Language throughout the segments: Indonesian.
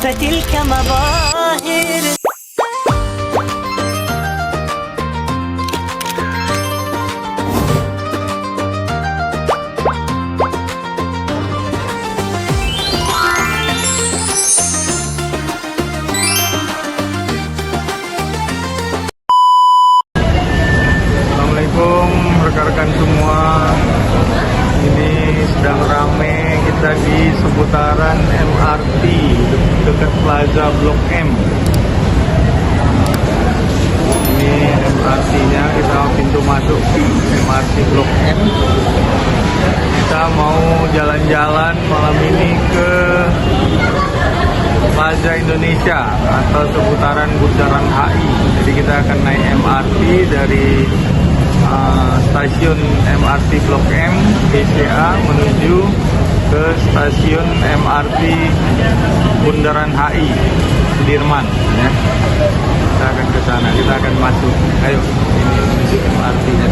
فتلك مظاهر. Assalamualaikum rekan-rekan semua. Ini sedang rame kita di seputaran MRT dekat Plaza Blok M. Ini MRT-nya, kita pintu masuk MRT Blok M. Kita mau jalan-jalan malam ini ke Plaza Indonesia atau seputaran Bundaran HI. Jadi kita akan naik MRT dari stasiun MRT Blok M BCA menuju ke stasiun MRT Bundaran HI Sudirman ya. Kita akan ke sana, kita akan masuk. Ayo, ini menuju MRT-nya.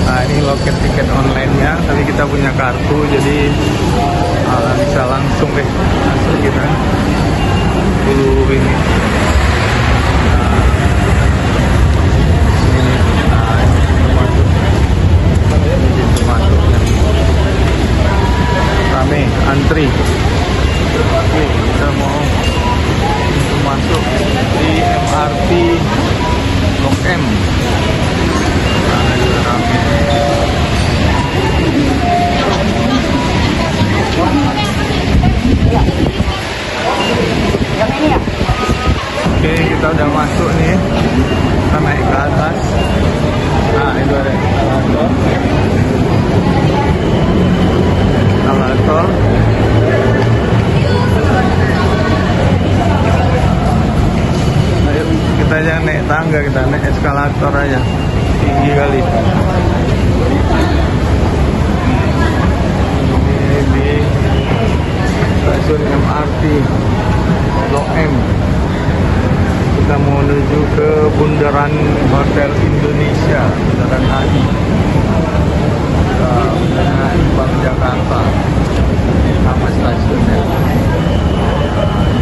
Nah, ini loket tiket online-nya, tapi kita punya kartu jadi bisa langsung deh masuk kita. Dulu ini. Rame, antri. Oke, kita mau masuk di MRT Blok M. Nah, juga rame. Oke, kita udah masuk nih. Kita naik ke atas. Nah, itu ada elevator. Ayo, kita jangan naik tangga, kita naik eskalator aja. Tinggi kali. Ini di stasiun MRT Blok M. Kita mau menuju ke Bundaran Hotel Indonesia, Bundaran HI. Bundaran HI Bank Jakarta. Nama stasiunnya.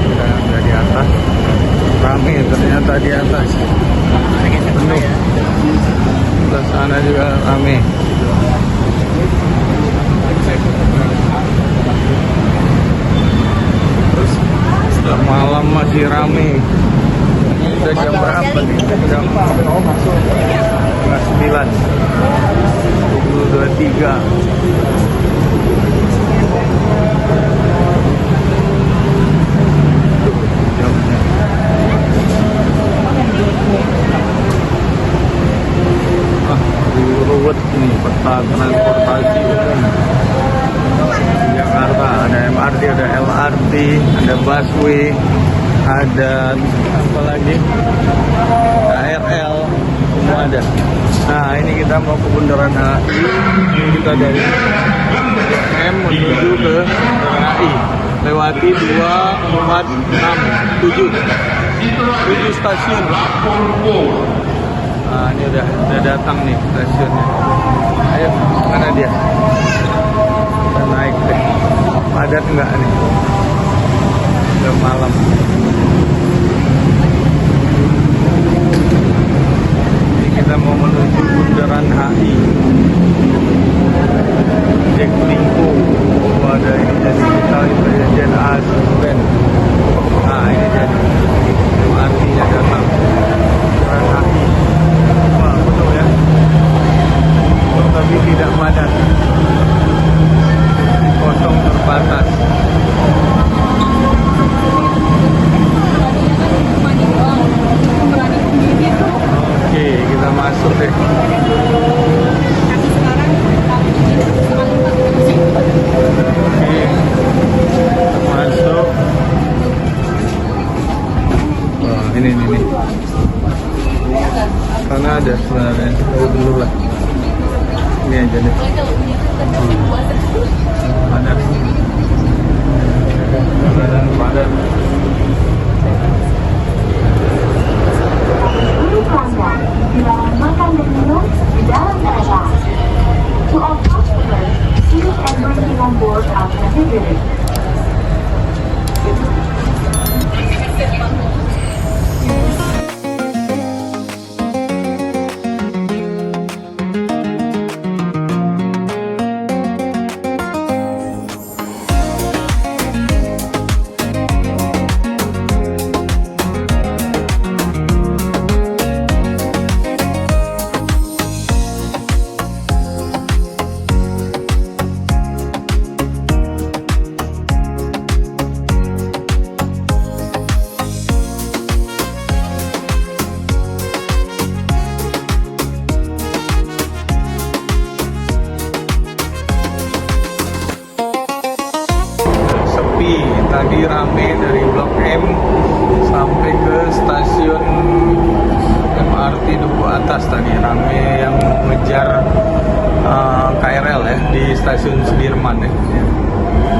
Kita ada di atas. Rame ternyata di atas. Penuh. Sebelah sana juga rame. Terus setelah malam masih rame. Udah jam berapa nih? Jam 9. 23. Jamnya. Ruwet nih peta transportasi umum Jakarta. Ada MRT, ada LRT, ada busway, ada apa lagi? KRL, semua ada. Nah, ini kita mau ke Bundaran HI. Ini kita dari Blok M menuju ke Bundaran HI. Lewati 2, 4, 6, 7 stasiun. Nah, ini udah datang nih stasiunnya. Ayo, mana dia? Kita naik deh. Padat enggak nih? Udah malam. Ini kita mau menuju Bundaran HI. Jack Linko. Oh, ada ini jadi kita Jen Asuben. Nah, ini jadi MRT-nya datang. Bundaran HI. Wah, betul ya. Tapi tidak padat. Kosong terbatas. Oke, kita masuk deh. Oke, masuk. Wah, ini. Karena ada sebenarnya. Dulu lah. Ini aja deh. Padat. Untuk pelanggan, dilarang makan dan minum di dalam kereta. To all customers, seat and drinking on board are prohibited. tadi rame dari Blok M sampai ke stasiun MRT Duku Atas. Tadi rame yang mengejar KRL ya di stasiun Sudirman ya.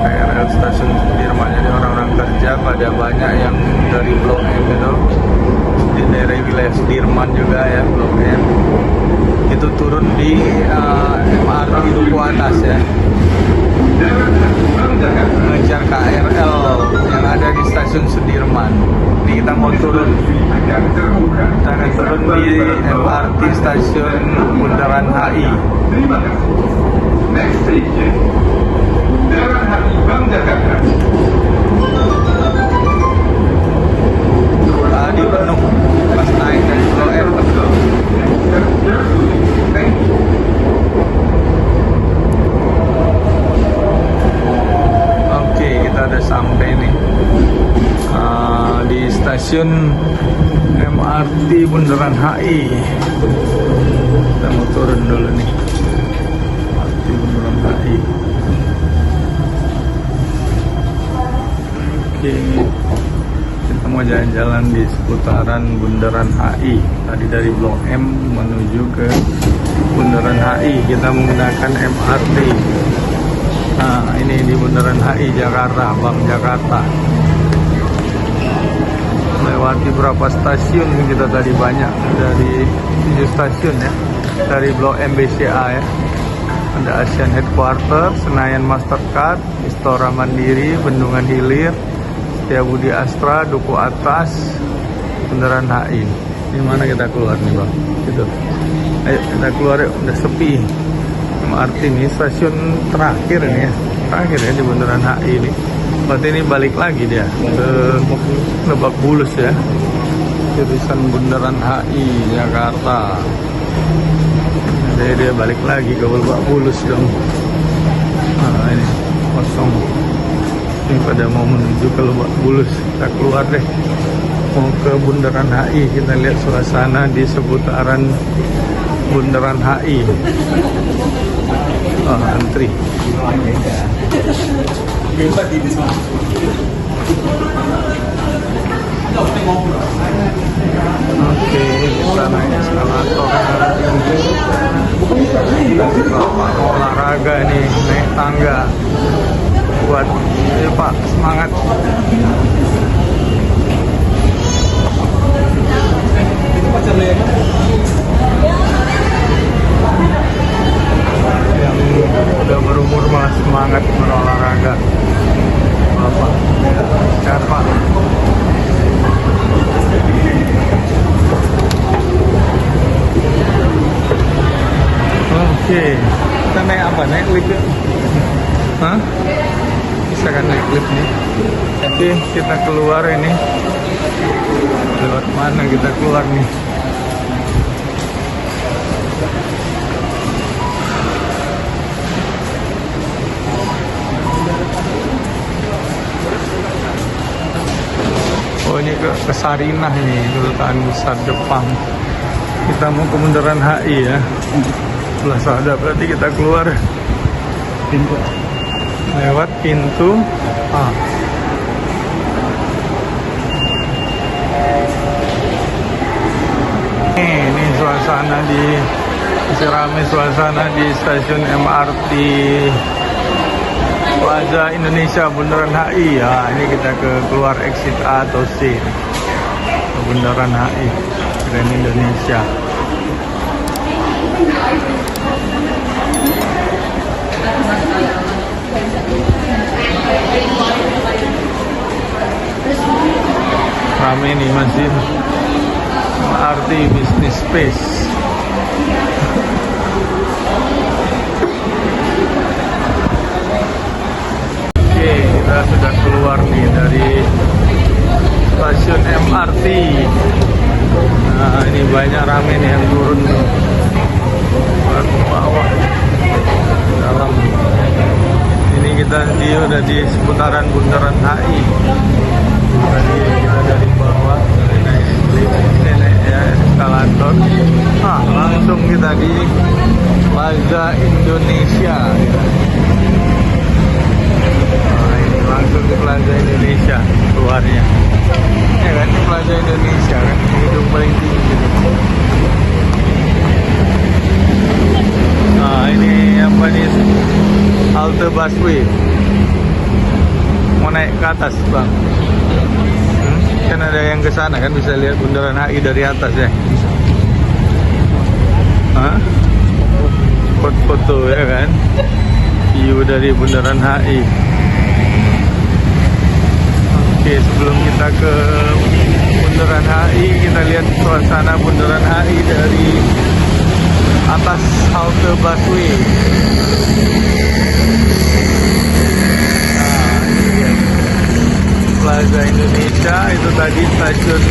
KRL stasiun Sudirman, jadi orang-orang kerja pada banyak yang dari Blok M itu, di daerah wilayah Sudirman juga ya, Blok M itu turun di MRT Duku Atas ya, mengejar KRL yang ada di stasiun Sudirman. Ini kita mau turun, kita akan turun di MRT stasiun Bundaran HI. Next station, Bundaran HI Bank Jakarta. Tadi penuh pas naik dari Blok M. Oke, kita udah sampai nih di stasiun MRT Bundaran HI. Kita mau turun dulu nih, MRT Bundaran HI. Oke, kita mau jalan-jalan di seputaran Bundaran HI. Tadi dari Blok M menuju ke Bundaran HI kita menggunakan MRT. Nah, ini di Bundaran HI Jakarta, Bank Jakarta. Melewati berapa stasiun kita tadi, banyak, dari 7 stasiun ya. Dari Blok M BCA ya. Ada Asian Headquarters, Senayan Mastercard, Istora Mandiri, Bendungan Hilir, Setiabudi Astra, Duku Atas, Bundaran HI. Ini mana kita keluar nih bang? Gitu. Ayo kita keluar yuk, udah sepi. MRT ini stasiun terakhir ini ya, terakhir ya di Bundaran HI ini. Berarti ini balik lagi dia ke Lebak Bulus ya, jurusan Bundaran HI Jakarta. Jadi dia balik lagi ke Lebak Bulus dong. Nah ini kosong. Ini pada mau menuju ke Lebak Bulus. Kita keluar deh, mau ke Bundaran HI. Kita lihat suasana di seputaran Bundaran HI. Oh, antri. Oke, kita naik eskalator. Olahraga nih, naik tangga. Buat, ayo Pak, semangat. Yang udah berumur malah semangat berolahraga. Bapak, sehat Pak. Oke, kita naik apa? Naik lift ya? Hah? Bisa kan naik lift nih? Oke, kita keluar ini. Lewat mana kita keluar nih? Oh ini ke Sarinah nih, kedutaan besar Jepang. Kita mau ke Bundaran HI ya. Sebelah sana berarti kita keluar pintu, lewat pintu A. Ini suasana di, masih ramai suasana di stasiun MRT Plaza Indonesia Bundaran HI ya. Ini kita ke keluar exit A atau C ke Bundaran HI Grand Indonesia. Rame nih masih MRT Business Space. Oke, kita sudah keluar nih dari stasiun MRT. Nah, ini banyak rame nih yang turun nih. Ke bawah, dalam. Ini kita udah di seputaran Bundaran HI. Tadi kita dari bawah naik ya, eskalator. Nah, langsung kita di Plaza Indonesia. Nah, ini langsung di Plaza Indonesia keluarnya. Ya kan, di Plaza Indonesia kan, gedung paling tinggi gitu. Nah ini apa nih, halte busway. Mau naik ke atas bang, kan ada yang ke sana kan, bisa lihat Bundaran HI dari atas ya. Hah? Foto-foto ya kan, view dari Bundaran HI. Oke, sebelum kita ke Bundaran HI, kita lihat suasana Bundaran HI dari atas halte busway. Nah, ini dia Plaza Indonesia, itu tadi stasiun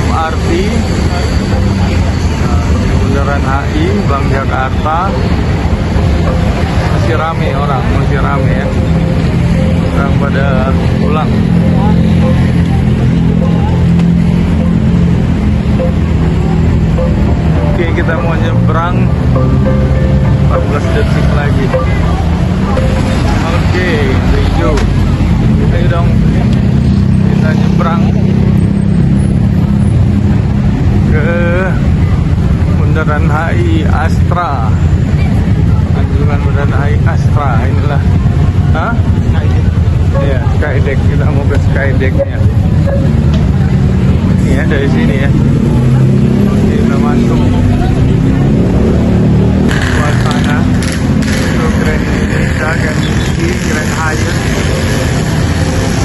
MRT. Nah, ini Bundaran HI, Bank Jakarta. Masih rame orang, masih rame ya. Orang pada pulang. Oke, kita mau nyebrang 14 detik lagi. Oke, hijau. Ayo dong, kita nyebrang ke Bundaran HI Astra. Anjungan Bundaran HI Astra, inilah. Hah? Iya, Skydeck. Kita mau ke Skydeck-nya. Ini ya, dari sini ya. Kita masuk suasana itu Grand Indonesia, Grand City, Grand Hyatt.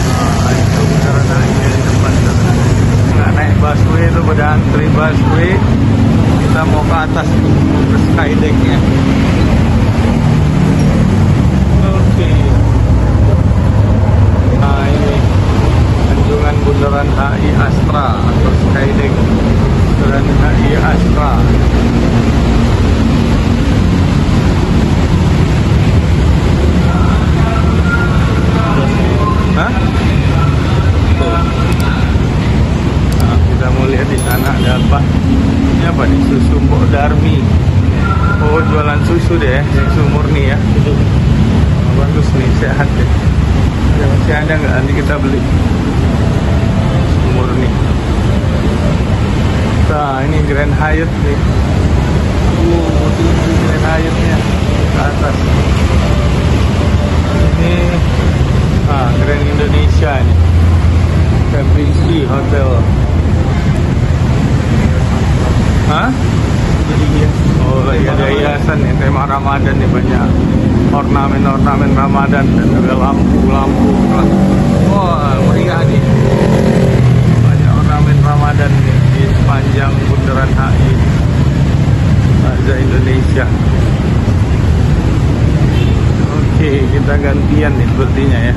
Nah, itu Bundaran HI di depan sana. Nggak naik busway, itu pada antri busway. Kita mau ke atas ke Skydeck-nya. Oke. Nah ini anjungan Bundaran HI Astra atau Skydeck Bundaran HI Astra. Hah? Nah, kita mau lihat di sana ada apa? Ini apa nih? Susu Mbok Darmi. Oh, jualan susu deh, susu murni ya. Bagus nih, sehat deh. Ya, masih ada nggak? Nanti kita beli murni. Nah ini Grand Hyatt nih. Tinggi Grand Hyatt-nya ke atas. Ini Grand Indonesia nih, Kempinski Hotel. Hah? Oh iya, ada hiasan ya, tema Ramadan nih, banyak ornamen-ornamen Ramadan dan juga lampu-lampu. Wah, meriah nih. Banyak ornamen Ramadan nih di sepanjang Bundaran HI Plaza Indonesia. Oke, kita gantian nih sepertinya ya.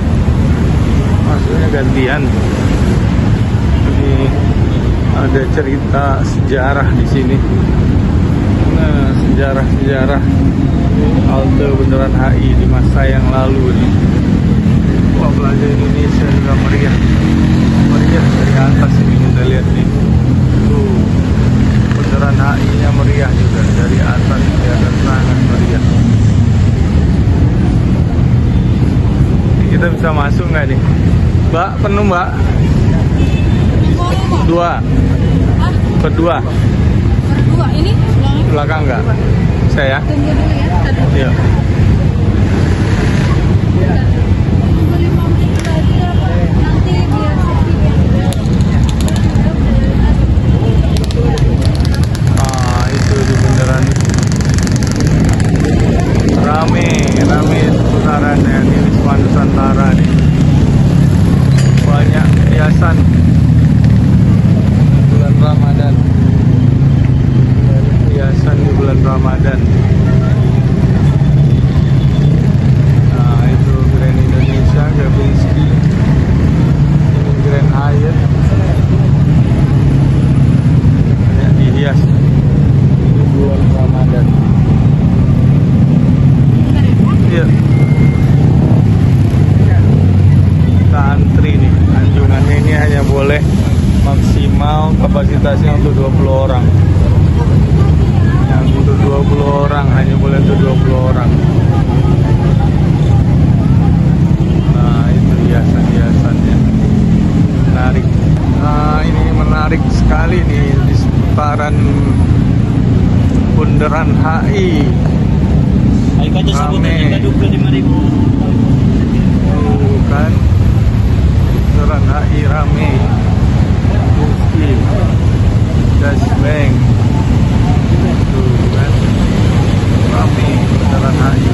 Maksudnya gantian. Ini ada cerita sejarah di sini. Nah, sejarah-sejarah halte Bundaran HI di masa yang lalu nih. Wah, Plaza Indonesia juga meriah. Meriah dari atas ini kita lihat nih. Tuh, Bundaran HI-nya meriah juga dari atas, kelihatan sangat meriah. Ini kita bisa masuk nggak nih? Mbak, penuh Mbak? Dua. Kedua. Kedua ini Belakang nggak? Saya? tunggu dulu ya. Iya. Tunggu 5 menit lagi apa? Nanti biar sepi ya. Itu di bundaran rame seputarannya. Ini Wisma Nusantara nih. Banyak hiasan bulan Ramadan. Hiasan di bulan Ramadan. Nah itu Grand Indonesia, Kempinski. Ini Grand Hyatt. Banyak dihias di bulan Ramadan. Iya. Kita antri nih. Anjungannya ini hanya boleh maksimal kapasitasnya untuk 20 orang. Yang untuk 20 orang, hanya boleh untuk 20 orang. Nah itu seputaran Bundaran HI. Ayo kaca sabutan Rame. juga 25.000. Tuh kan, Bundaran HI rame. Bukti, Dasbeng. Tuh kan, rame Bundaran HI.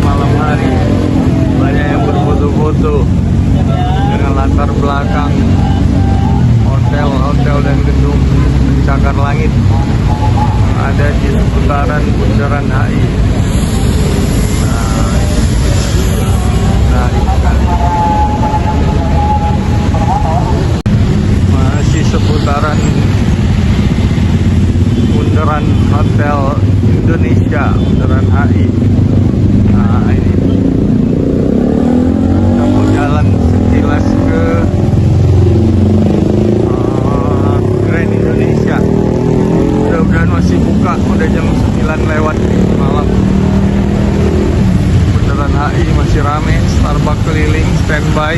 Malam hari banyak yang berfoto-foto dengan latar belakang hotel-hotel dan gedung pencakar langit yang ada di seputaran Bundaran HI. Menarik sekali. Masih seputaran Bundaran Hotel Indonesia, Bundaran HI. Nah ini kita mau jalan sekilas ke Grand Indonesia. Mudah-mudahan masih buka, udah jam 9 lewat malam. Bundaran HI masih rame, Starbucks keliling, standby.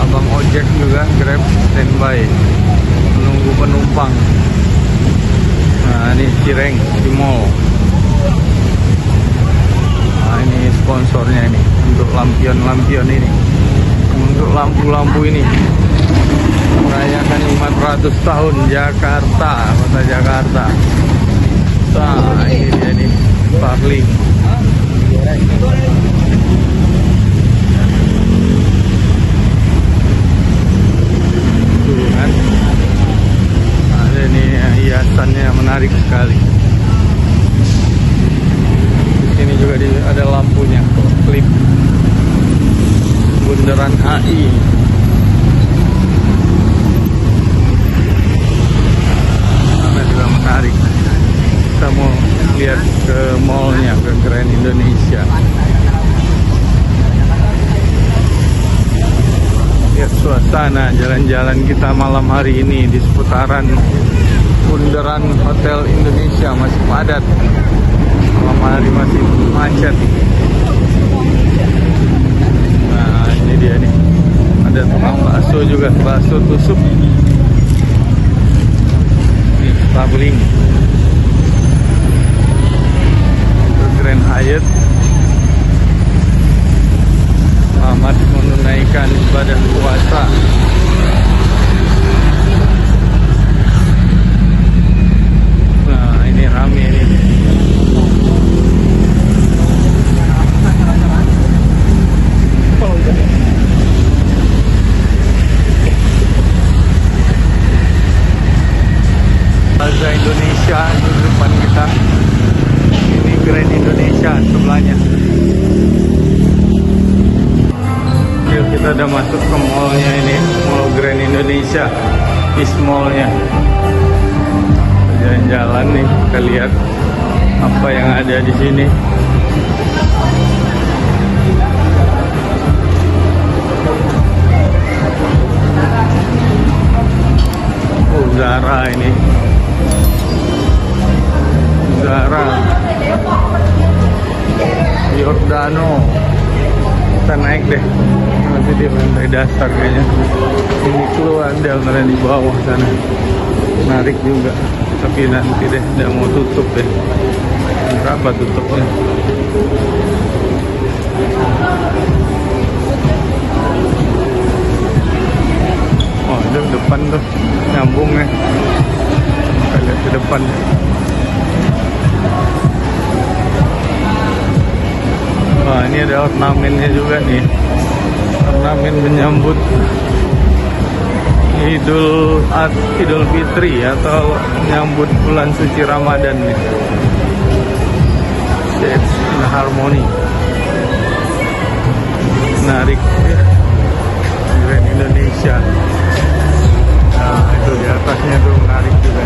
Abang ojek juga, Grab standby, menunggu penumpang. Nah ini Cireng di mall. Nah ini sponsornya ini, untuk lampion-lampion ini, untuk lampu-lampu ini, merayakan 500 tahun Jakarta, kota Jakarta. Nah ini dia nih, Starlink. Tuh kan, ada nih hiasannya menarik sekali. Ini juga ada lampunya, klip Bundaran HI. Nah, juga menarik. Kita mau lihat ke mallnya, ke Grand Indonesia. Lihat suasana jalan-jalan kita malam hari ini di seputaran Bundaran Hotel Indonesia, masih padat. Malam hari masih macet. Nah ini dia nih, ada tukang bakso juga, bakso tusuk. Ini Starlink, Grand Hyatt. Selamat menunaikan ibadah puasa. Nah ini rame ini. Plaza Indonesia di depan kita. Ini Grand Indonesia sebelahnya. Yuk kita udah masuk ke mallnya ini, Mall Grand Indonesia, East Mallnya. Jalan-jalan nih, kita lihat apa yang ada di sini. Zara ini, Zara, Giordano. Kita naik deh, masih di lantai dasar kayaknya. Ini keluar ada di bawah sana, menarik juga. Tapi nanti deh, udah mau tutup deh. Berapa tutupnya? Oh itu depan tuh, nyambung ya. Kita lihat ke depan. Wah ini ada ornamennya juga nih, ornamen menyambut Idul Fitri atau menyambut bulan suci Ramadan nih. Shades in Harmony. menarik ya. Grand Indonesia. Nah itu di atasnya tuh menarik juga.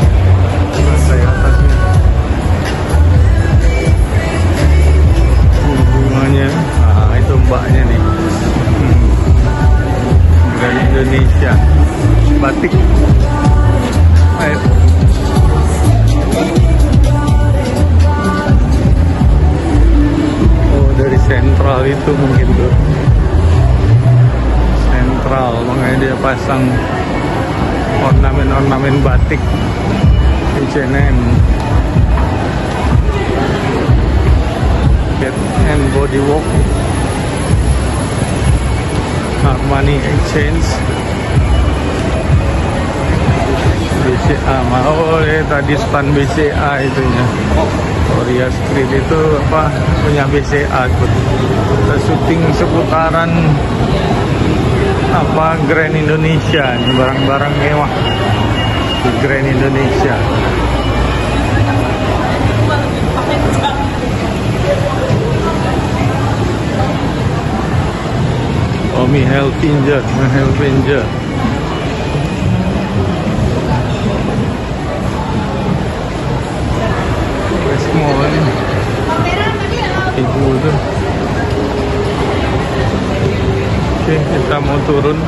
Lantai atasnya. Bunganya, nah itu mbaknya nih. Grand Indonesia. Batik. Ayo. Oh dari sentral itu mungkin tuh. Sentral, makanya dia pasang ornamen-ornamen batik H&M. Get and Body Work, Armani Exchange, BCA. Oh tadi stand BCA itunya. Korea Street itu apa punya BCA. Kita syuting seputaran apa Grand Indonesia, ini barang-barang mewah di Grand Indonesia. Omi Helfinger. Semua ini ibu tuh. Oke, kita mau turun.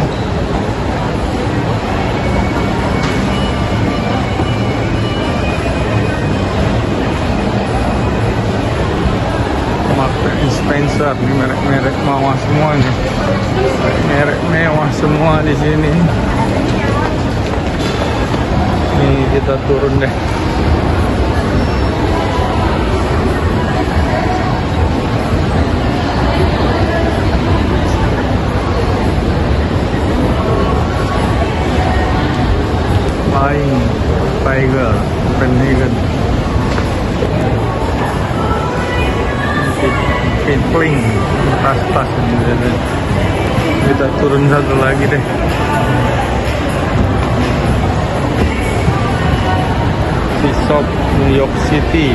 Marks & Spencer, ini merek-merek mewah semua nih. Merek mewah semua di sini. Nih kita turun deh. Tiger, Copenhagen, Kipling, tas-tas ini. Kita turun satu lagi deh. Shop New York City.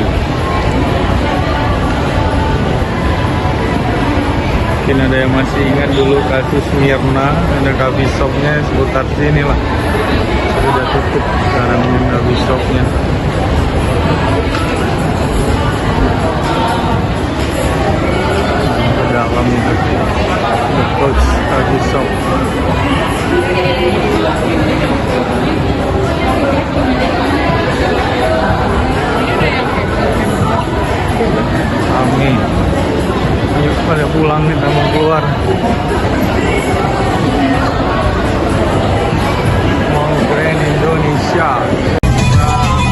Mungkin ada yang masih ingat dulu kasus Mirna, ada coffee shopnya seputar sini lah. Sudah tutup sekarang coffee shopnya. Ke dalam itu The Coach Coffee Shop. Rame. Ayo pada pulang, kita mau keluar. Mau Grand Indonesia.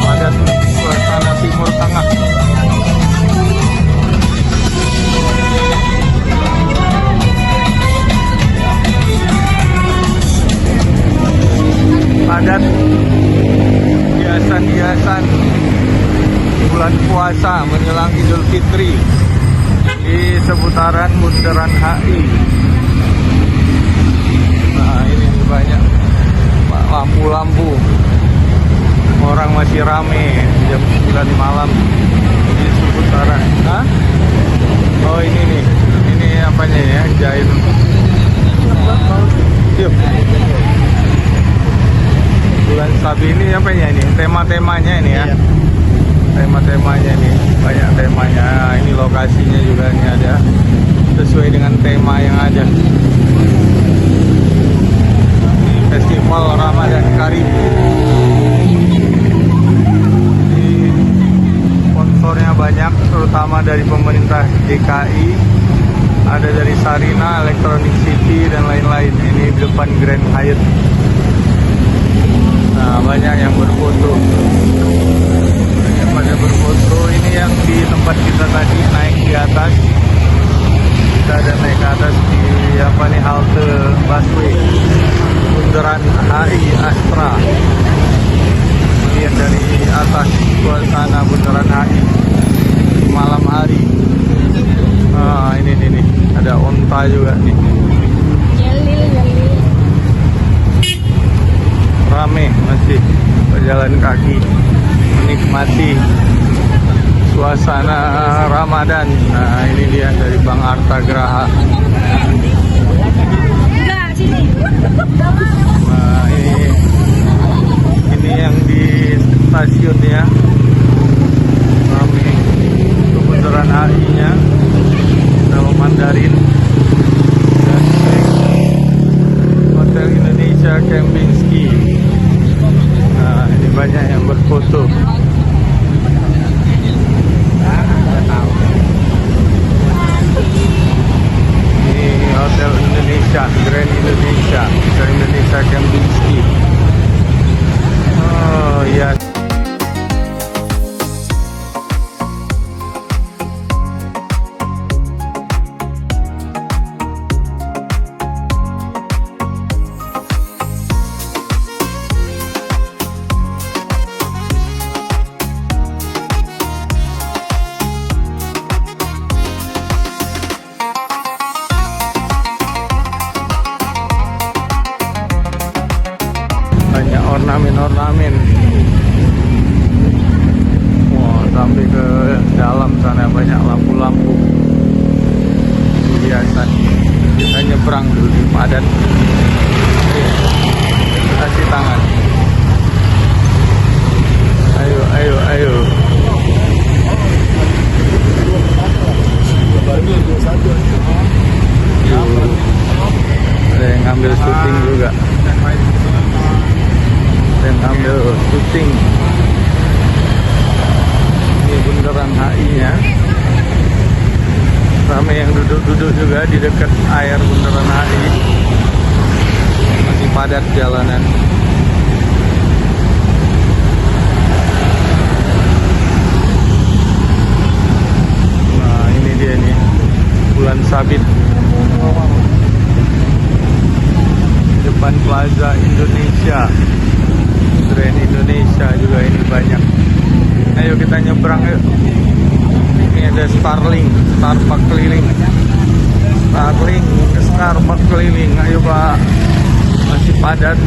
Pada suasana Timur Tengah. Padat hiasan-hiasan bulan puasa menjelang Idul Fitri di seputaran Bundaran HI. Nah ini banyak lampu-lampu, orang masih rame jam 9 malam di seputaran. Hah? Oh ini nih, ini apanya ya, jahit. Yuk. Bulan Sabi ini apa ya ini? Tema-temanya ini ya. Tema-temanya nih, banyak temanya. Nah, ini lokasinya juga ini ada sesuai dengan tema yang ada. Ini Festival Ramadan Karim. Ini sponsornya banyak, terutama dari pemerintah DKI, ada dari Sarina, Electronic City dan lain-lain. Ini di depan Grand Hyatt. Nah, banyak yang berfoto. Pada berfoto. Ini yang di tempat kita tadi naik di atas. Kita ada naik ke atas di apa nih, halte busway Bundaran HI Astra. Lihat dari atas suasana Bundaran HI malam hari. Nah, ini ada onta juga nih. Rame masih berjalan kaki menikmati suasana Ramadan. Nah ini dia dari Bang Arta Graha. Nah, ini yang di stasiun ya. Kami itu bundaran HI-nya. Nama Mandarin. Hotel Indonesia Kempinski. Nah, ini banyak yang berfoto. Ini Hotel Indonesia, Grand Indonesia, Hotel Indonesia Kempinski. Oh iya. Banyak ornamen-ornamen. Wah, sampai ke dalam sana banyak lampu-lampu hiasan. Kita nyebrang dulu di padat. Kasih tangan. Ayo, ayo, ayo. Ada yang ngambil syuting juga. Dan ambil syuting. Ini bundaran HI-nya. Ramai yang duduk-duduk juga di dekat air bundaran HI. Masih padat jalanan. Nah, ini dia nih, Bulan Sabit. Depan Plaza Indonesia. Grand Indonesia juga ini banyak. Ayo kita nyebrang yuk. Ini ada Starlink, Starbucks keliling. Starlink, Starbucks keliling. Ayo Pak. Masih padat.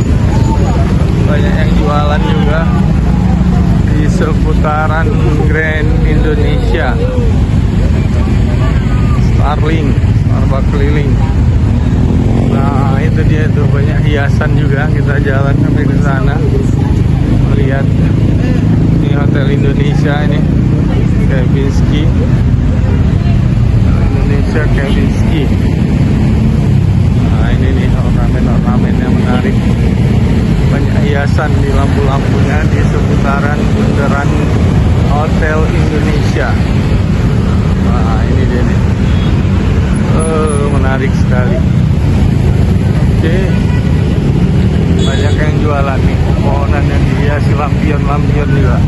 Banyak yang jualan juga di seputaran Grand Indonesia. Starlink, Starbucks keliling. Nah, itu dia tuh, banyak hiasan juga. Kita jalan sampai ke sana. Lihat ini Hotel Indonesia ini Kempinski. Indonesia Kempinski. Nah, ini nih ornamen-ornamen yang menarik. Banyak hiasan di lampu-lampunya di seputaran bundaran Hotel Indonesia. Nah, ini dia nih. Menarik sekali. Oke. Banyak yang jualan nih, pohonan yang dihiasi lampion-lampion juga.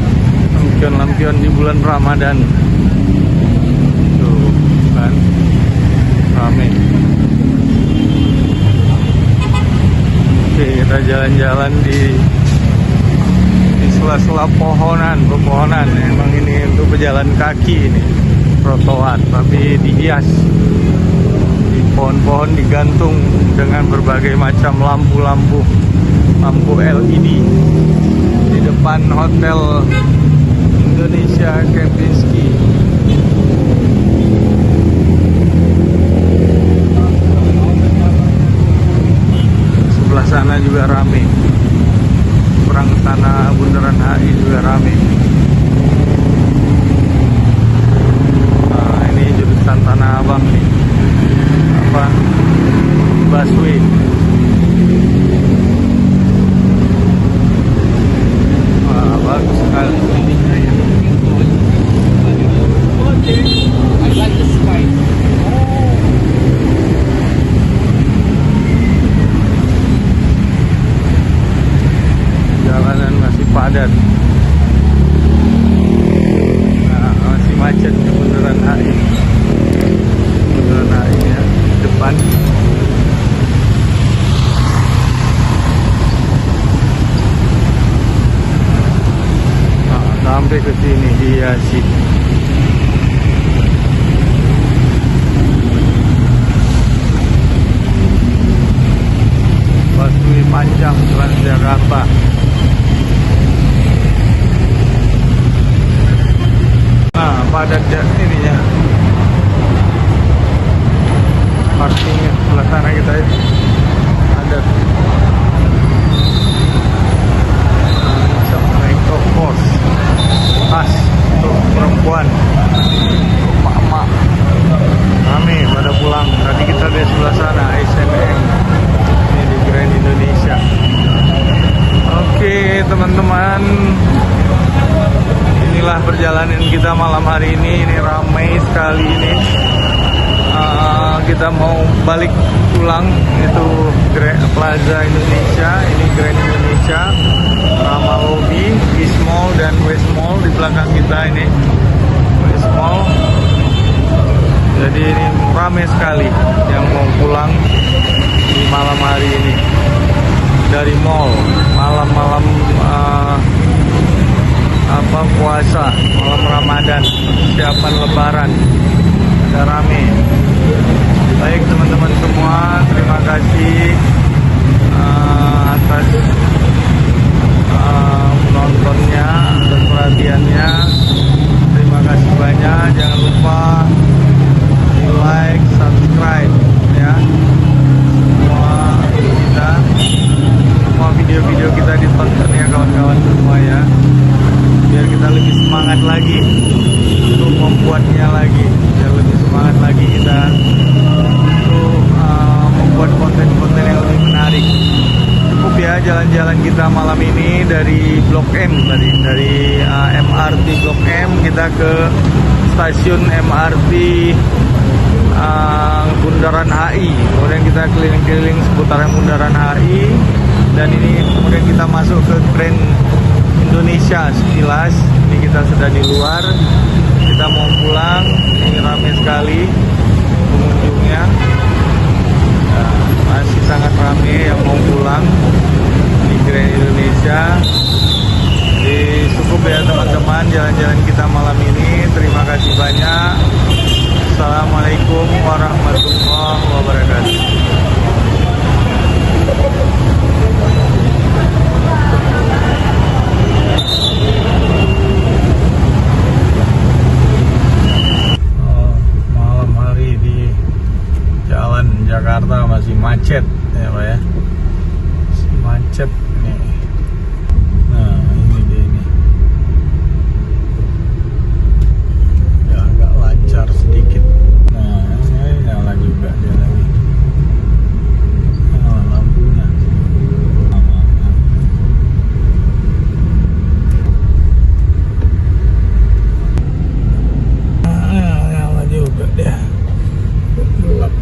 Lampion-lampion di bulan Ramadan. Tuh, kan. Rame. Oke, kita jalan-jalan di sela-sela pepohonan. Emang ini untuk pejalan kaki ini. Trotoar, tapi dihias. Pohon-pohon digantung dengan berbagai macam lampu-lampu, lampu LED di depan Hotel Indonesia Kempinski. Sebelah sana juga rame. Perang tanah bundaran HI juga rame. Nah, ini jurusan Tanah Abang nih. Apa? Busway. Wah, bagus sekali. Jalanan masih padat. Nah, masih macet di bundaran HI. Bundaran HI ya, depan. Nah, sampai ke sini hiasi. Busway panjang Transjakarta. Nah, padat ya ininya. Parkingnya sebelah sana kita ada teman-teman, inilah perjalanan kita malam hari ini. Ini ramai sekali ini. Kita mau balik pulang. Itu Plaza Indonesia, ini Grand Indonesia, Rama Lobby, East Mall dan West Mall di belakang kita ini. West Mall. Jadi ini ramai sekali yang mau pulang di malam hari ini dari mall, malam-malam puasa, malam Ramadan, siapan Lebaran, ada rame. Baik teman-teman semua, terima kasih atas menontonnya, atas perhatiannya. Terima kasih banyak. Jangan lupa di like, subscribe ya. Semua video-video kita ditonton ya kawan-kawan semua ya. Biar kita lebih semangat lagi untuk membuatnya lagi, biar lebih semangat lagi kita untuk membuat konten-konten yang lebih menarik. Cukup ya jalan-jalan kita malam ini dari Blok M tadi, dari MRT Blok M kita ke stasiun MRT Bundaran HI. Kemudian kita keliling-keliling seputaran Bundaran HI, dan ini kemudian kita masuk ke Grand Indonesia sekilas. Ini kita sudah di luar, kita mau pulang. Ini ramai sekali pengunjungnya, masih sangat ramai yang mau pulang di Grand Indonesia. Jadi cukup ya teman-teman jalan-jalan kita malam ini. Terima kasih banyak. Assalamualaikum warahmatullahi wabarakatuh. Malam hari di jalan Jakarta masih macet ya Pak ya. Masih macet nih. Nah ini dia ini. Ya agak lancar sedikit. Nah ini nyala juga dia lagi. Nah, lampunya. Nyala juga dia. Gelap.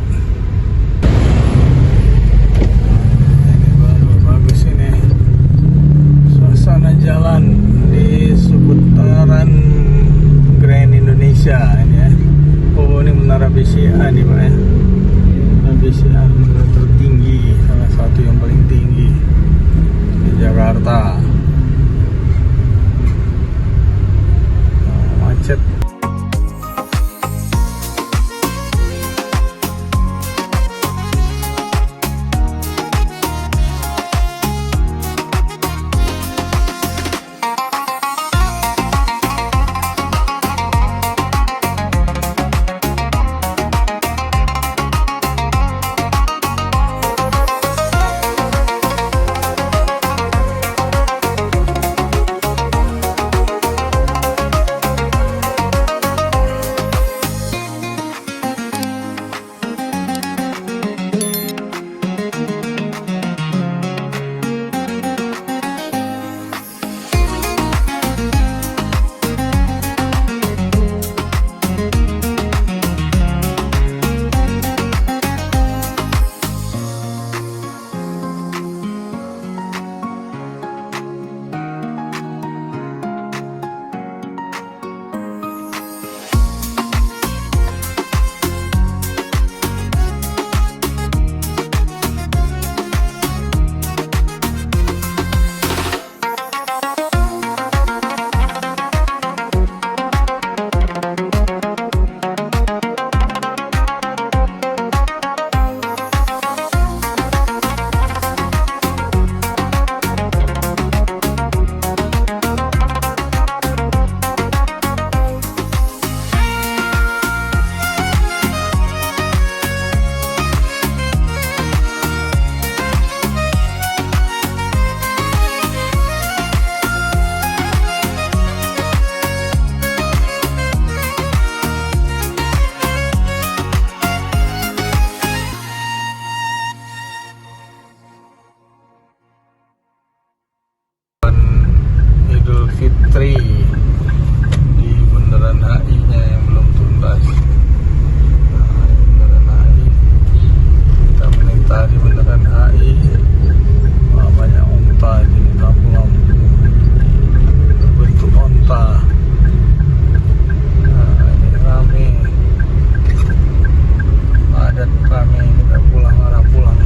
Ini baru bagus ini. Suasana jalan di seputaran Grand Indonesia ini ya. Oh ini Menara BCA nih Pak ya. Menara BCA menara tertinggi, salah satu yang paling tinggi di Jakarta. Macet. Fitri di Bundaran HI-nya yang belum tuntas. Nah, Bundaran HI. Kita melintas di Bundaran HI. Wah, banyak onta di sini, lampu-lampu berbentuk onta. Nah, ini rame. Padat rame, kita pulang arah pulang.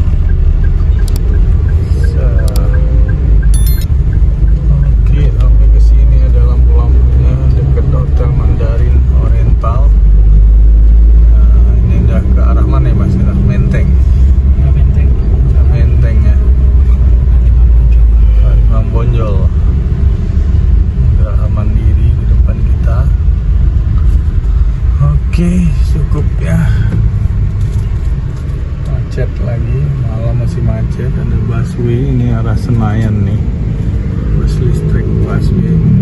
Oke, sampai ke sini ada lampu-lampunya dekat Hotel Mandarin Oriental. Nah, ini udah ke arah mana ya Mas? Menteng. Ya, Menteng. Menteng ya. Imam Bonjol. Geraha Mandiri di depan kita. Oke, cukup ya. Macet lagi, malam masih macet. Ada busway ini arah Senayan nih, bus listrik busway.